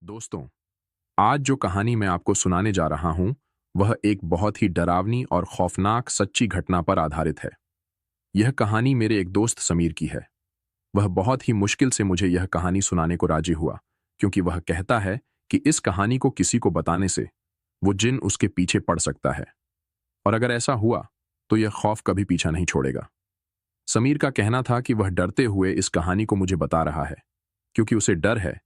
दोस्तों, आज जो कहानी मैं आपको सुनाने जा रहा हूं, वह एक बहुत ही डरावनी और खौफनाक सच्ची घटना पर आधारित है। यह कहानी मेरे एक दोस्त समीर की है। वह बहुत ही मुश्किल से मुझे यह कहानी सुनाने को राजी हुआ, क्योंकि वह कहता है कि इस कहानी को किसी को बताने से वो जिन उसके पीछे पड़ सकता है, और अगर ऐसा हुआ तो यह खौफ कभी पीछा नहीं छोड़ेगा। समीर का कहना था कि वह डरते हुए इस कहानी को मुझे बता रहा है, क्योंकि उसे डर है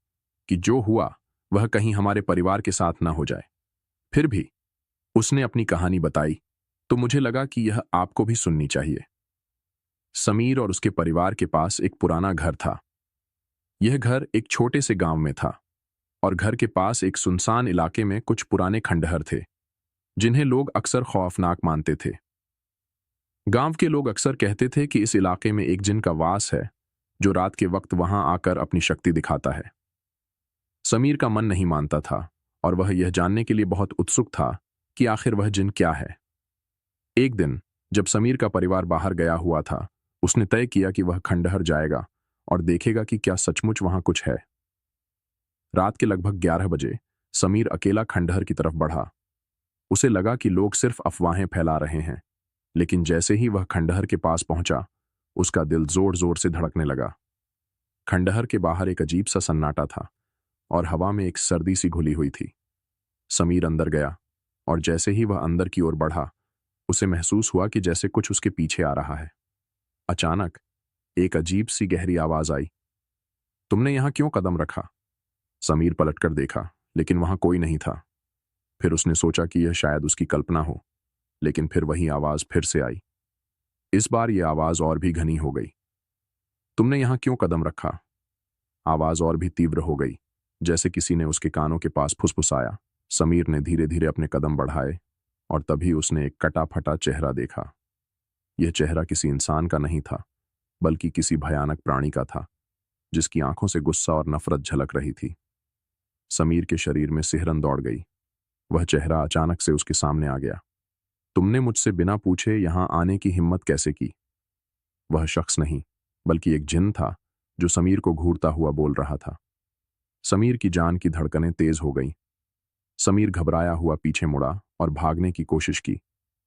कि जो हुआ वह कहीं हमारे परिवार के साथ न हो जाए। फिर भी उसने अपनी कहानी बताई, तो मुझे लगा कि यह आपको भी सुननी चाहिए। समीर और उसके परिवार के पास एक पुराना घर था। यह घर एक छोटे से गांव में था, और घर के पास एक सुनसान इलाके में कुछ पुराने खंडहर थे, जिन्हें लोग अक्सर खौफनाक मानते थे। गांव के लोग अक्सर कहते थे कि इस इलाके में एक जिन का वास है, जो रात के वक्त वहां आकर अपनी शक्ति दिखाता है। समीर का मन नहीं मानता था, और वह यह जानने के लिए बहुत उत्सुक था कि आखिर वह जिन क्या है। एक दिन जब समीर का परिवार बाहर गया हुआ था, उसने तय किया कि वह खंडहर जाएगा और देखेगा कि क्या सचमुच वहां कुछ है। रात के लगभग 11 बजे समीर अकेला खंडहर की तरफ बढ़ा। उसे लगा कि लोग सिर्फ अफवाहें फैला रहे हैं, लेकिन जैसे ही वह खंडहर के पास पहुंचा, उसका दिल जोर जोर से धड़कने लगा। खंडहर के बाहर एक अजीब सा सन्नाटा था, और हवा में एक सर्दी सी घुली हुई थी। समीर अंदर गया, और जैसे ही वह अंदर की ओर बढ़ा, उसे महसूस हुआ कि जैसे कुछ उसके पीछे आ रहा है। अचानक एक अजीब सी गहरी आवाज आई, तुमने यहां क्यों कदम रखा? समीर पलटकर देखा, लेकिन वहां कोई नहीं था। फिर उसने सोचा कि यह शायद उसकी कल्पना हो, लेकिन फिर वही आवाज फिर से आई। इस बार यह आवाज और भी घनी हो गई। तुमने यहां क्यों कदम रखा? आवाज और भी तीव्र हो गई, जैसे किसी ने उसके कानों के पास फुसफुसाया। समीर ने धीरे धीरे अपने कदम बढ़ाए, और तभी उसने एक कटा फटा चेहरा देखा। यह चेहरा किसी इंसान का नहीं था, बल्कि किसी भयानक प्राणी का था, जिसकी आंखों से गुस्सा और नफरत झलक रही थी। समीर के शरीर में सिहरन दौड़ गई। वह चेहरा अचानक से उसके सामने आ गया। तुमने मुझसे बिना पूछे यहां आने की हिम्मत कैसे की? वह शख्स नहीं, बल्कि एक जिन था, जो समीर को घूरता हुआ बोल रहा था। समीर की जान की धड़कनें तेज हो गईं। समीर घबराया हुआ पीछे मुड़ा और भागने की कोशिश की,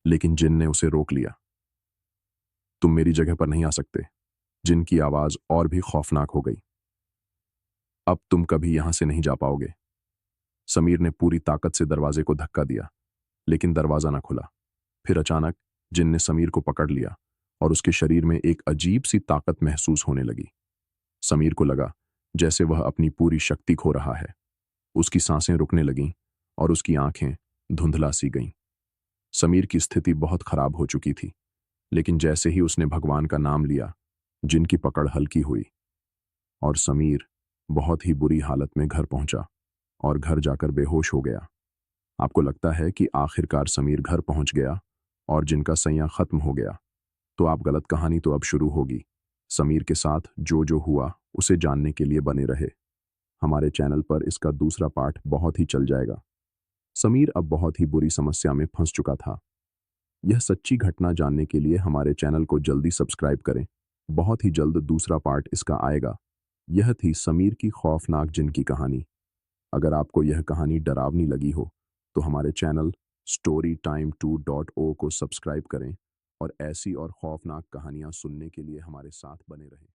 लेकिन जिन ने उसे रोक लिया। तुम मेरी जगह पर नहीं आ सकते। जिन की आवाज और भी खौफनाक हो गई। अब तुम कभी यहां से नहीं जा पाओगे। समीर ने पूरी ताकत से दरवाजे को धक्का दिया, लेकिन दरवाजा न खुला। फिर अचानक जिन ने समीर को पकड़ लिया, और उसके शरीर में एक अजीब सी ताकत महसूस होने लगी। समीर को लगा जैसे वह अपनी पूरी शक्ति खो रहा है। उसकी सांसें रुकने लगीं, और उसकी आंखें धुंधला सी गईं। समीर की स्थिति बहुत खराब हो चुकी थी, लेकिन जैसे ही उसने भगवान का नाम लिया, जिनकी पकड़ हल्की हुई, और समीर बहुत ही बुरी हालत में घर पहुंचा और घर जाकर बेहोश हो गया। आपको लगता है कि आखिरकार समीर घर पहुंच गया और जिनका सैयां खत्म हो गया, तो आप गलत। कहानी तो अब शुरू होगी। समीर के साथ जो जो हुआ उसे जानने के लिए बने रहे। हमारे चैनल पर इसका दूसरा पार्ट बहुत ही चल जाएगा। समीर अब बहुत ही बुरी समस्या में फंस चुका था। यह सच्ची घटना जानने के लिए हमारे चैनल को जल्दी सब्सक्राइब करें। बहुत ही जल्द दूसरा पार्ट इसका आएगा। यह थी समीर की खौफनाक जिन की कहानी। अगर आपको यह कहानी डरावनी लगी हो, तो हमारे चैनल storytime2.o को सब्सक्राइब करें, और ऐसी और खौफनाक कहानियां सुनने के लिए हमारे साथ बने रहें।